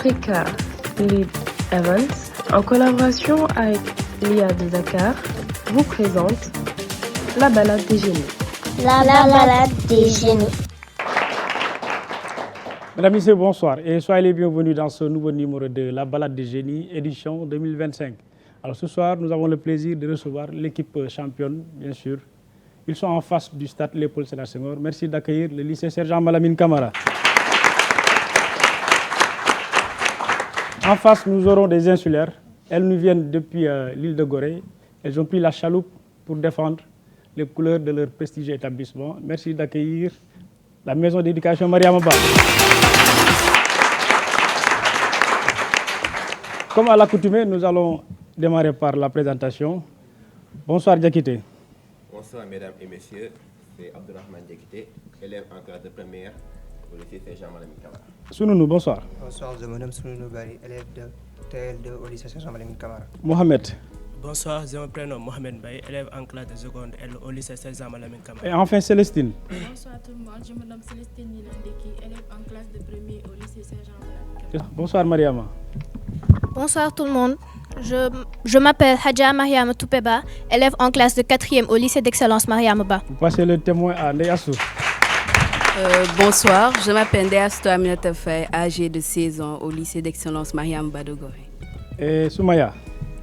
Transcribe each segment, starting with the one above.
Africa Lead Events, en collaboration avec l'IA de Dakar, vous présente la balade des génies. La balade des génies. Mesdames et messieurs, bonsoir et soyez les bienvenus dans ce nouveau numéro de la balade des génies, édition 2025. Alors ce soir, nous avons le plaisir de recevoir l'équipe championne, bien sûr. Ils sont en face du stade Léopold Sédar Senghor. Merci d'accueillir le lycée Sergent Malamine Camara. En face, nous aurons des insulaires. Elles nous viennent depuis l'île de Gorée. Elles ont pris la chaloupe pour défendre les couleurs de leur prestigieux établissement. Merci d'accueillir la maison d'éducation Mariama Ba. Comme à l'accoutumée, nous allons démarrer par la présentation. Bonsoir Diakité. Bonsoir mesdames et messieurs, c'est Abdurrahman Diakité, élève en classe de première au lycée Saint-Jean-Malamine Camara. Sounou, bonsoir. Bonsoir, je m'appelle Sounou Bari, élève de TL2 au lycée Saint-Jean-Malamine Camara. Mohamed. Bonsoir, je me prénomme Mohamed Baye, élève en classe de seconde L au lycée Saint-Jean-Malamine Camara. Et enfin Célestine. Bonsoir tout le monde, je me nomme Célestine Nilandeki, élève en classe de premier au lycée Saint-Jean-Malamine Camara. Bonsoir Mariama. Bonsoir tout le monde. Je m'appelle Hadja Mariam Toupeba, élève en classe de 4e au lycée d'excellence Mariam Ba. Vous passez le témoin à Ndeyassou. Bonsoir, je m'appelle Ndeyassou Aminata Faye, âgée de 16 ans au lycée d'excellence Mariam Ba de Gorée. Et Soumaya.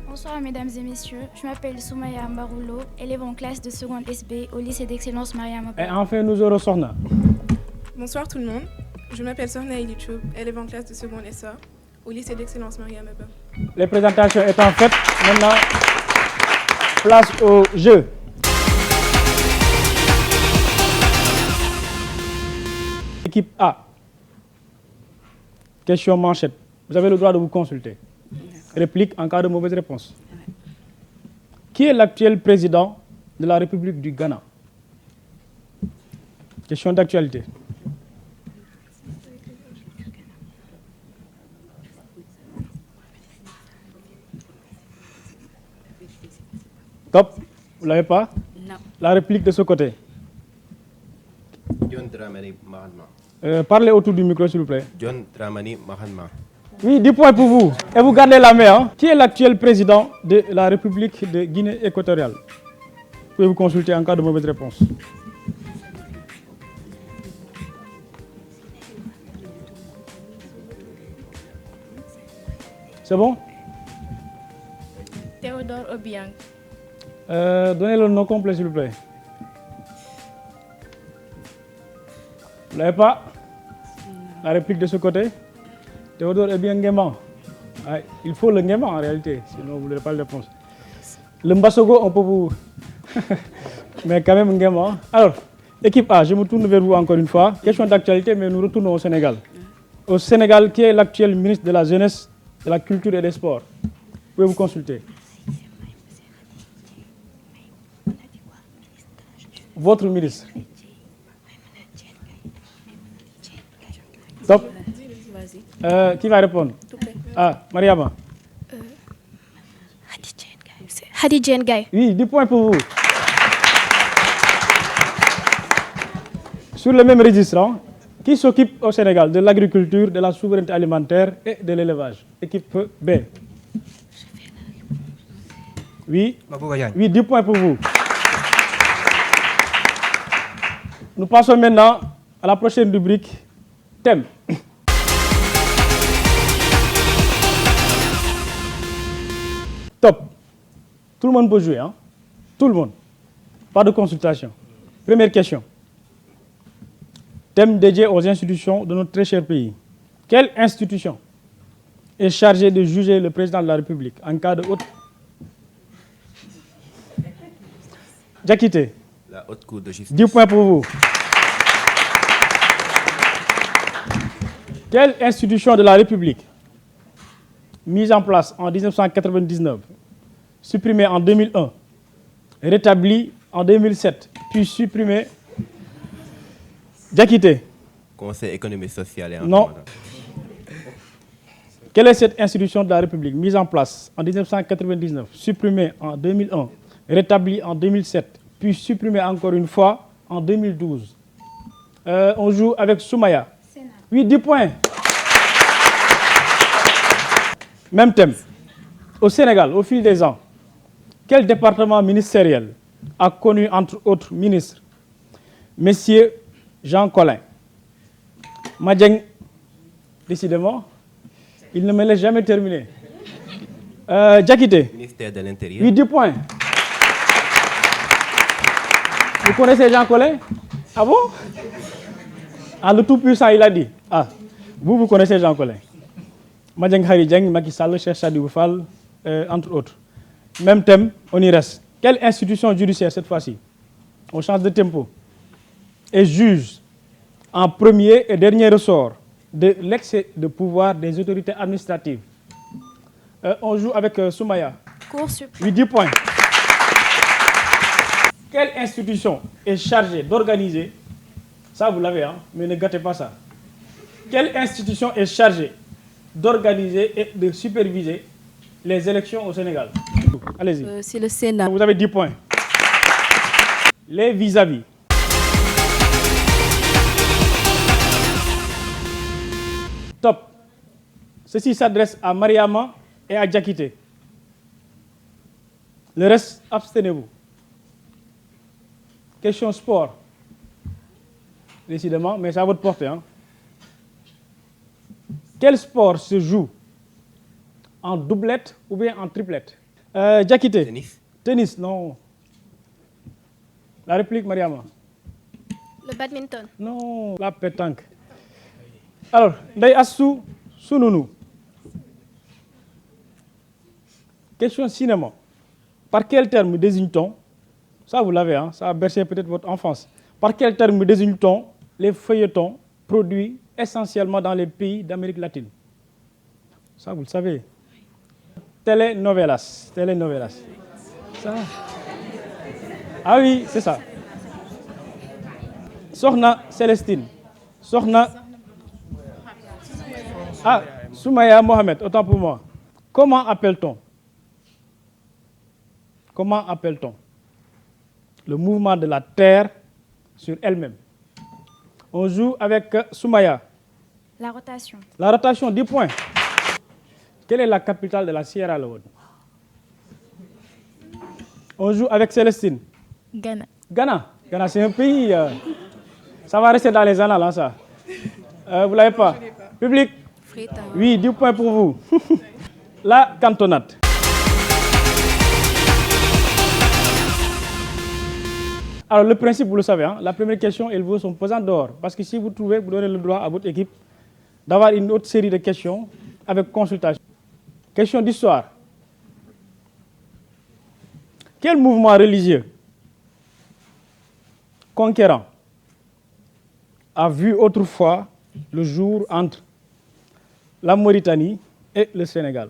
Bonsoir mesdames et messieurs, je m'appelle Soumaya Mbaroulo, élève en classe de seconde SB au lycée d'excellence Mariam Ba. Et enfin nous aurons Sorna. Bonsoir tout le monde, je m'appelle Sorna Ilichoub, élève en classe de seconde SA au lycée d'excellence Mariam Ba. Les présentations étant faites, maintenant, place au jeu. Équipe A. Question manchette. Vous avez le droit de vous consulter. Réplique en cas de mauvaise réponse. Qui est l'actuel président de la République du Ghana? Question d'actualité. Top. Vous ne l'avez pas? Non. La réplique de ce côté. John Dramani Mahatma. Parlez autour du micro, s'il vous plaît. John Dramani Mahatma. Oui, 10 points pour vous. Et vous gardez la main. Hein? Qui est l'actuel président de la République de Guinée équatoriale? Vous pouvez vous consulter en cas de mauvaise réponse. C'est bon? Théodore Obiang. Donnez le nom complet, s'il vous plaît. Vous l'avez pas? La réplique de ce côté. Théodore est bien Nguema. Ah, il faut le Nguema en réalité, sinon vous n'aurez pas la réponse. Le Mbasogo, on peut vous... mais quand même Nguema. Alors, équipe A, je me tourne vers vous encore une fois. Question d'actualité, mais nous retournons au Sénégal. Au Sénégal, qui est l'actuel ministre de la Jeunesse, de la Culture et des Sports? Vous pouvez vous consulter. Votre ministre. Top. Qui va répondre? Ah, Mariama. Hadi Gaye. Oui, 10 points pour vous. Sur le même registre, hein, qui s'occupe au Sénégal de l'agriculture, de la souveraineté alimentaire et de l'élevage? Équipe B. Oui. Oui, 10 points pour vous. Nous passons maintenant à la prochaine rubrique. Thème. Top. Tout le monde peut jouer, hein? Tout le monde. Pas de consultation. Première question. Thème dédié aux institutions de notre très cher pays. Quelle institution est chargée de juger le président de la République en cas de haute... Diakité. La haute cour de justice. 10 points pour vous. Quelle institution de la République, mise en place en 1999, supprimée en 2001, rétablie en 2007, puis supprimée... Diakité. Conseil économique, social et Non. environnemental. Quelle est cette institution de la République, mise en place en 1999, supprimée en 2001, rétablie en 2007, puis supprimée encore une fois en 2012? On joue avec Soumaya. Oui, 10 points. Même thème. Au Sénégal, au fil des ans, quel département ministériel a connu, entre autres ministres, Messieurs Jean Collin, Madieng, décidément, il ne me laisse jamais terminer. Diakité. Ministère de l'Intérieur. 8 points. Vous connaissez Jean Collin? Ah bon? Ah, le tout-puissant, il a dit. Ah, vous connaissez Jean Collin. Madieng Khary Dieng, Macky Sall, Cheikh Sadibou Fall, entre autres. Même thème, on y reste. Quelle institution judiciaire cette fois-ci? On change de tempo. Et juge en premier et dernier ressort de l'excès de pouvoir des autorités administratives. On joue avec Soumaya. Cour suprême. 8 points. Quelle institution est chargée d'organiser, ça vous l'avez, hein, mais ne gâtez pas ça. Quelle institution est chargée d'organiser et de superviser les élections au Sénégal? Allez-y. C'est le Sénat. Vous avez 10 points. Les vis-à-vis. Top. Ceci s'adresse à Mariama et à Diakité. Le reste, abstenez-vous. Question sport. Décidément, mais c'est à votre portée. Hein. Quel sport se joue en doublette ou bien en triplette? Diakité. Tennis. Tennis, non. La réplique, Mariama. Le badminton. Non, la pétanque. Alors, Ndeye Assou Sununu. Question cinéma. Par quel terme désigne-t-on, ça vous l'avez, hein, ça a bercé peut-être votre enfance, par quel terme désigne-t-on les feuilletons produits essentiellement dans les pays d'Amérique latine? Ça vous le savez. Telenovelas. Telenovelas. Ça. Ah oui, c'est ça. Sokhna Célestine. Sokhna. Ah, Soumaya Mohamed, autant pour moi. Comment appelle-t-on le mouvement de la Terre sur elle-même? On joue avec Soumaya. La rotation. La rotation, 10 points. Quelle est la capitale de la Sierra Leone? On joue avec Célestine. Ghana. Ghana, c'est un pays. Ça va rester dans les annales, hein, ça. Vous ne l'avez pas? Public? Oui, 10 points pour vous. La cantonade. Alors, le principe, vous le savez, hein, la première question, elle vaut son pesant d'or. Parce que si vous trouvez, vous donnez le droit à votre équipe d'avoir une autre série de questions avec consultation. Question d'histoire. Quel mouvement religieux conquérant a vu autrefois le jour entre la Mauritanie et le Sénégal?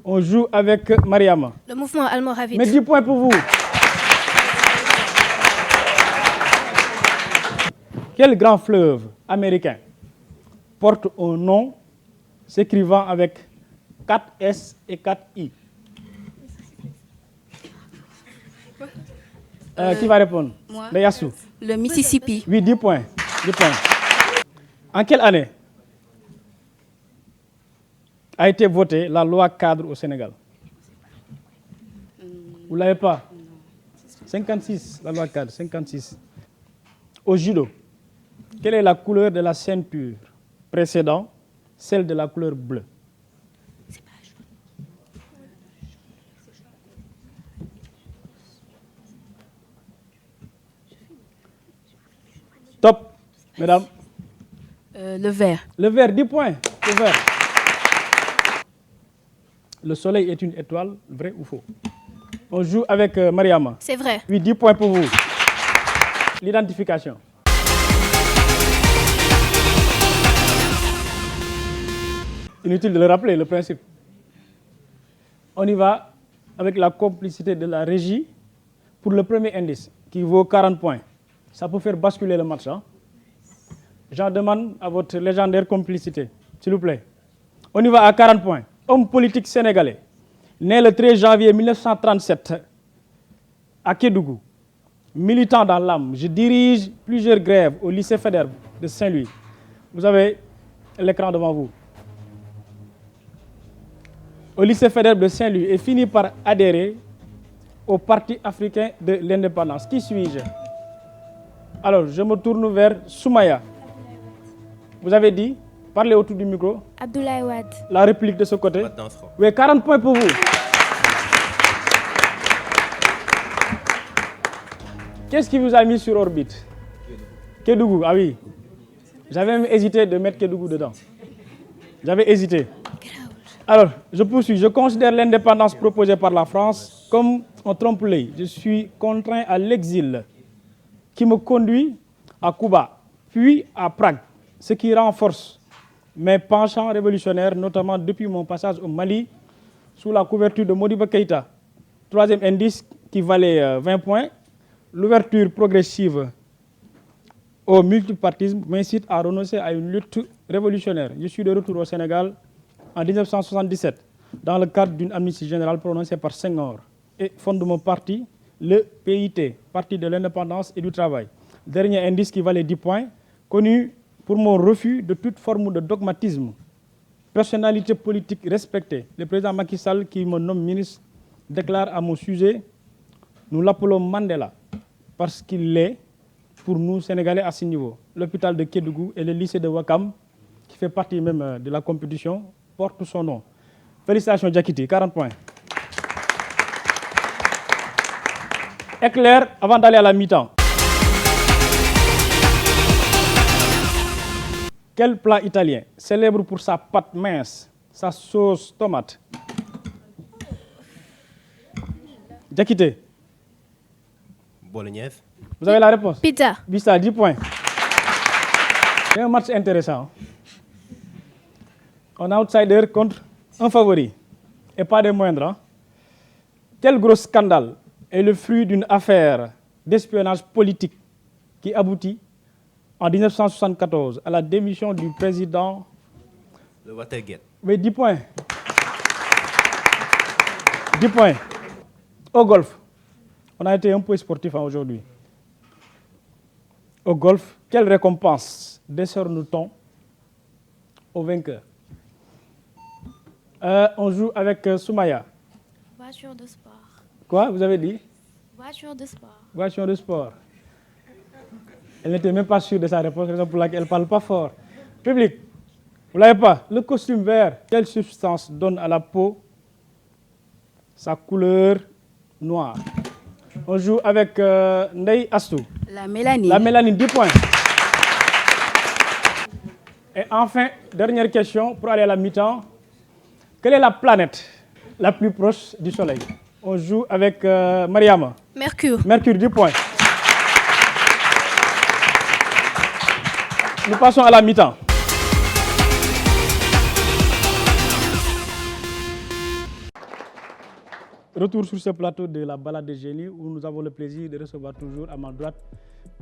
On joue avec Mariama. Le mouvement almoravide. Mais 10 points pour vous. Quel grand fleuve américain porte un nom s'écrivant avec 4 S et 4 I? Qui va répondre? Moi. Yassou. Le Mississippi. Oui, 10 points. 10 points. En quelle année a été votée la loi cadre au Sénégal? Vous ne l'avez pas? 56, la loi cadre, 56. Au judo, quelle est la couleur de la ceinture précédente, celle de la couleur bleue? Top, mesdames. Le vert. Le vert, 10 points. Le vert. Le soleil est une étoile, vrai ou faux? On joue avec Mariama. C'est vrai. Oui, 10 points pour vous. L'identification. Inutile de le rappeler, le principe. On y va avec la complicité de la régie pour le premier indice, qui vaut 40 points. Ça peut faire basculer le match. Hein? J'en demande à votre légendaire complicité, s'il vous plaît. On y va à 40 points. Homme politique sénégalais, né le 13 janvier 1937 à Kédougou. Militant dans l'âme, je dirige plusieurs grèves au lycée Faidherbe de Saint-Louis. Vous avez l'écran devant vous. au lycée fédéral de Saint-Louis et finit par adhérer au Parti africain de l'indépendance. Qui suis-je? Alors, je me tourne vers Soumaya. Vous avez dit, parlez autour du micro. Abdoulaye Wade. La réplique de ce côté. Oui, 40 points pour vous. Qu'est-ce qui vous a mis sur orbite? Kédougou, ah oui. J'avais même hésité de mettre Kédougou dedans. J'avais hésité. Alors, je poursuis. Je considère l'indépendance proposée par la France comme un trompe-l'œil. Je suis contraint à l'exil qui me conduit à Cuba, puis à Prague, ce qui renforce mes penchants révolutionnaires, notamment depuis mon passage au Mali, sous la couverture de Modibo Keïta. Troisième indice qui valait 20 points. L'ouverture progressive au multipartisme m'incite à renoncer à une lutte révolutionnaire. Je suis de retour au Sénégal en 1977, dans le cadre d'une amnistie générale prononcée par Senghor, et fonde mon parti, le PIT, Parti de l'indépendance et du travail. Dernier indice qui valait 10 points, connu pour mon refus de toute forme de dogmatisme. Personnalité politique respectée. Le président Macky Sall, qui me nomme ministre, déclare à mon sujet: nous l'appelons Mandela, parce qu'il l'est pour nous, Sénégalais, à ce niveau. L'hôpital de Kédougou et le lycée de Wakam, qui fait partie même de la compétition, portent son nom. Félicitations, Diakité, 40 points. Éclair, avant d'aller à la mi-temps. Quel plat italien, célèbre pour sa pâte mince, sa sauce tomate? Diakité. Bolognaise. Vous avez la réponse? Pizza. Pizza, 10 points. C'est un match intéressant. Un outsider contre un favori. Et pas des moindres. Hein? Quel gros scandale est le fruit d'une affaire d'espionnage politique qui aboutit en 1974 à la démission du président? Le Watergate. Mais 10 points. 10 points. Au golf. On a été un peu sportif aujourd'hui. Au golf, quelle récompense décerne-t-on au vainqueur? On joue avec Soumaya. Voiture de sport. Quoi, vous avez dit? Voiture de sport. Voiture de sport. Elle n'était même pas sûre de sa réponse, raison pour laquelle elle ne parle pas fort. Public, vous ne l'avez pas? Le costume vert, quelle substance donne à la peau sa couleur noire? On joue avec Ndei Astou. La mélanine. La mélanine, 10 points. Et enfin, dernière question pour aller à la mi-temps. Quelle est la planète la plus proche du Soleil? On joue avec Mariama. Mercure. Mercure, 10 points. Nous passons à la mi-temps. Retour sur ce plateau de la balade des génies où nous avons le plaisir de recevoir toujours à ma droite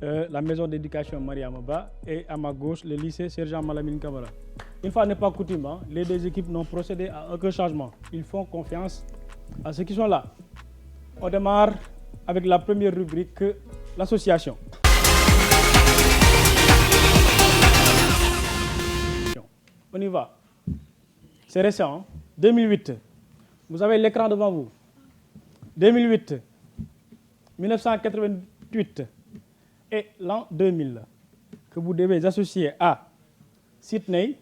la maison d'éducation Mariama Ba et à ma gauche le lycée Sergent Malamine Camara. Une fois n'est pas coutume, hein, les deux équipes n'ont procédé à aucun changement. Ils font confiance à ceux qui sont là. On démarre avec la première rubrique, l'association. On y va. C'est récent, hein? 2008. Vous avez l'écran devant vous. 2008, 1988 et l'an 2000 que vous devez associer à Sydney,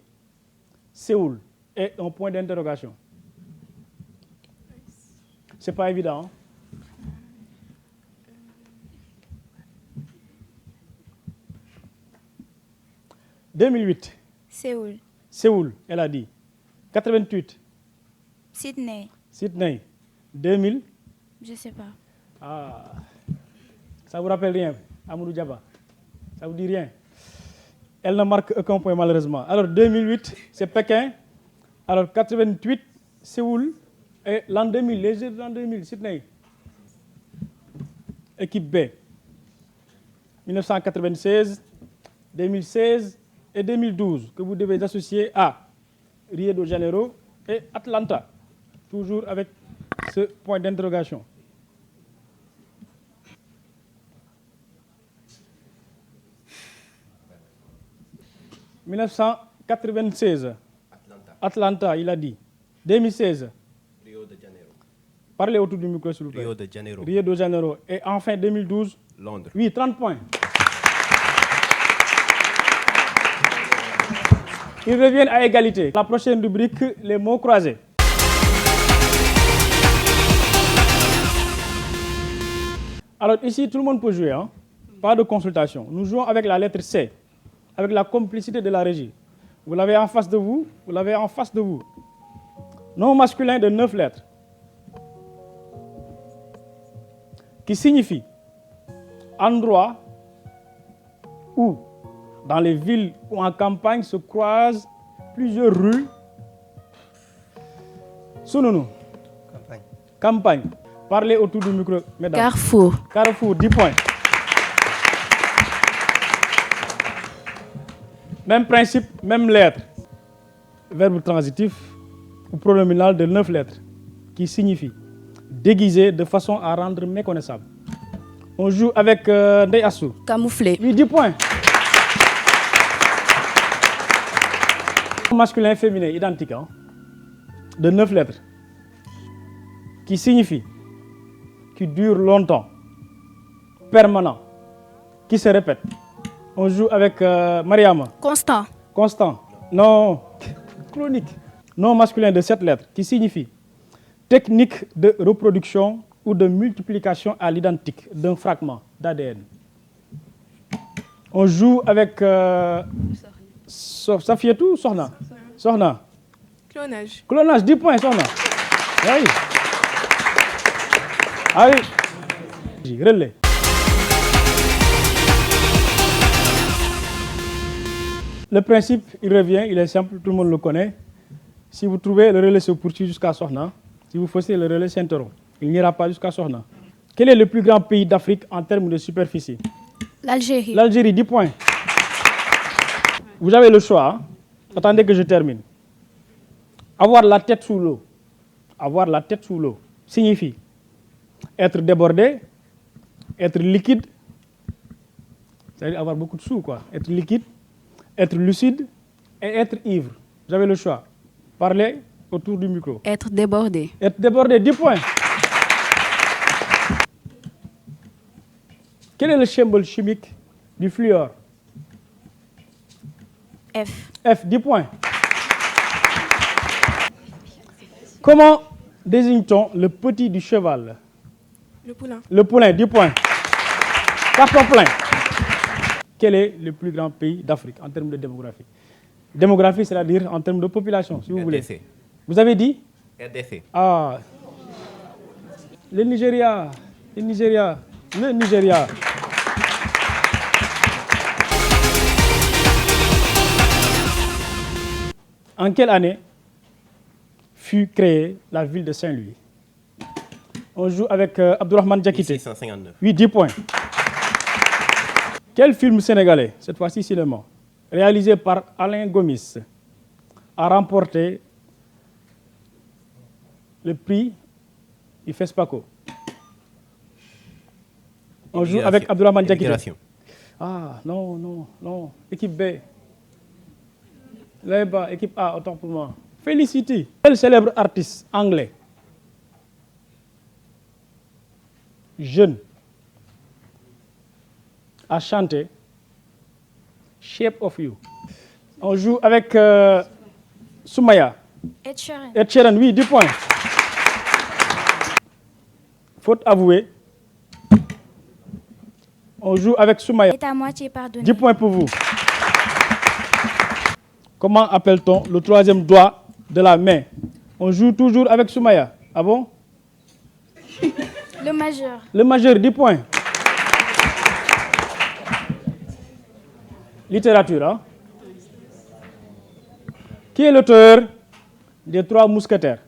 Séoul et un point d'interrogation. C'est pas évident. Hein? « 2008. Séoul. Séoul, elle a dit. 88. Sydney. Sydney. 2000. Je sais pas. Ah, ça vous rappelle rien, Amadou Diaba? Ça vous dit rien? Elle ne marque aucun point malheureusement. Alors 2008, c'est Pékin. Alors 88, Séoul. Et l'an 2000, les Jeux de l'an 2000, Sydney. Équipe B. 1996, 2016 et 2012 que vous devez associer à Rio de Janeiro et Atlanta. Toujours avec ce point d'interrogation. « 1996, Atlanta, il a dit. 2016, Parlez autour du micro, s'il vous plaît. Rio de Janeiro. Rio de Janeiro. Et enfin, 2012. Londres. Oui, 30 points. Ils reviennent à égalité. La prochaine rubrique, les mots croisés. Alors ici, tout le monde peut jouer, hein? Pas de consultation. Nous jouons avec la lettre C, avec la complicité de la régie. Vous l'avez en face de vous, vous l'avez en face de vous. Nom masculin de 9 lettres, qui signifie endroit où, dans les villes ou en campagne, se croisent plusieurs rues. Sounou. Campagne. Campagne. Parlez autour du micro, mesdames. Carrefour. Carrefour, 10 points. Même principe, même lettre. Verbe transitif ou pronominal de 9 lettres, qui signifie déguisé de façon à rendre méconnaissable. On joue avec Ndeye Assou. Camouflé. Oui, 10 points. Masculin et féminin, identique, hein? De 9 lettres, qui signifie qui dure longtemps, permanent, qui se répète. On joue avec Mariama. Constant. Constant. Non. Chronique. Nom masculin de 7 lettres, qui signifie technique de reproduction ou de multiplication à l'identique d'un fragment d'ADN. On joue avec Safietou, Sohna. Sohna. Clonage. Clonage, 10 points, Sohna. Oui. Allez. Relais. Le principe, il revient, il est simple, tout le monde le connaît. Si vous trouvez, le relais se poursuit jusqu'à Sohna. Si vous faussez, le relais s'interrompt. Il n'ira pas jusqu'à Sohna. Quel est le plus grand pays d'Afrique en termes de superficie? L'Algérie. L'Algérie, 10 points. Vous avez le choix. Hein? Attendez que je termine. Avoir la tête sous l'eau. Avoir la tête sous l'eau signifie être débordé, être liquide, c'est-à-dire avoir beaucoup de sous, quoi. Être liquide, être lucide et être ivre. Vous avez le choix. Parlez autour du micro. Être débordé. Être débordé, 10 points. Quel est le symbole chimique du fluor? F. F, 10 points. Comment désigne-t-on le petit du cheval? Le poulain. Le poulain, 10 points. Carton plein. Quel est le plus grand pays d'Afrique en termes de démographie? Démographie, c'est-à-dire en termes de population, si vous voulez. RDC. Vous avez dit? RDC. Ah. Le Nigeria. Le Nigeria. Le Nigeria. En quelle année fut créée la ville de Saint-Louis? On joue avec Abdourahmane Diakité. 1659. Oui, 10 points. Quel film sénégalais, cette fois-ci cinéma, réalisé par Alain Gomis, a remporté le prix IFESPACO? On joue avec Abdourahmane Diakité. Ah, non, non, non. Équipe B. Là-bas, équipe A, autant pour moi. Félicité. Quel célèbre artiste anglais, jeune, a chanté Shape of You? On joue avec Soumaya. Ed Sheeran. Ed Sheeran, oui, 10 points. Faute avouée. On joue avec Soumaya. Est à moitié pardonné. 10 points pour vous. Comment appelle-t-on le troisième doigt de la main? On joue toujours avec Soumaya. Ah bon? Le majeur. Le majeur, 10 points. Littérature, hein? Qui est l'auteur des 3 mousquetaires?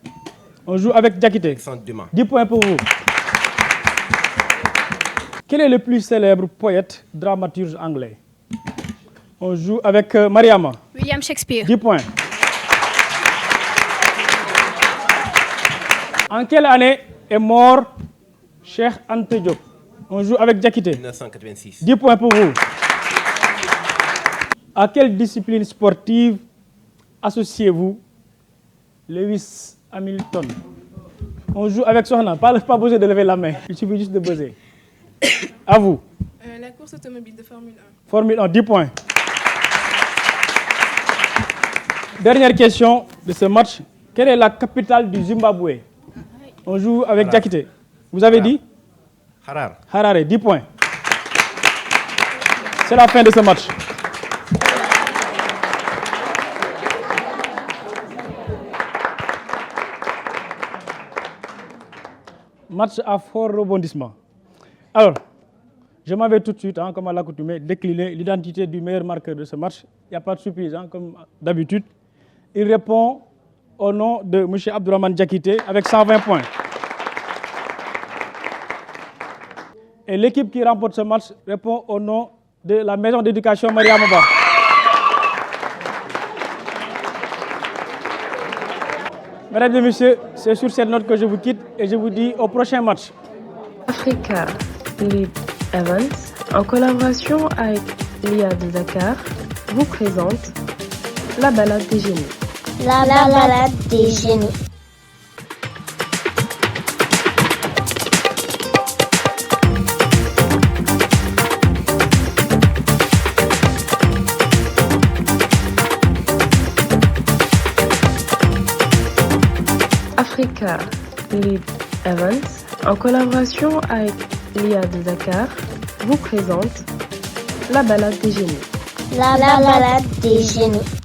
On joue avec Diakité. 10 points pour vous. Quel est le plus célèbre poète dramaturge anglais? On joue avec Mariama. William Shakespeare. 10 points. En quelle année est mort Cheikh Anta Diop? On joue avec Diakité. 1986. 10 points pour vous. À quelle discipline sportive associez-vous Lewis Hamilton? On joue avec Sohna. Pas besoin de lever la main. Il suffit juste de buzzer. À vous. La course automobile de Formule 1. Formule 1, 10 points. Dernière question de ce match. Quelle est la capitale du Zimbabwe? On joue avec Diakité. Vous avez dit? Harare, 10 points. C'est la fin de ce match. Match à fort rebondissement. Alors, je m'en vais tout de suite, comme à l'accoutumée, décliner l'identité du meilleur marqueur de ce match. Il n'y a pas de surprise, comme d'habitude. Il répond au nom de M. Abdourahmane Diakité avec 120 points. Et l'équipe qui remporte ce match répond au nom de la maison d'éducation Mariama Ba. Mesdames et messieurs, c'est sur cette note que je vous quitte et je vous dis au prochain match. Africa Lead Events, en collaboration avec l'IA de Dakar, vous présente la balade des génies. La balade des génies. Africa Lead Events, en collaboration avec l'IA de Dakar, vous présente la balade des génies. La balade des génies.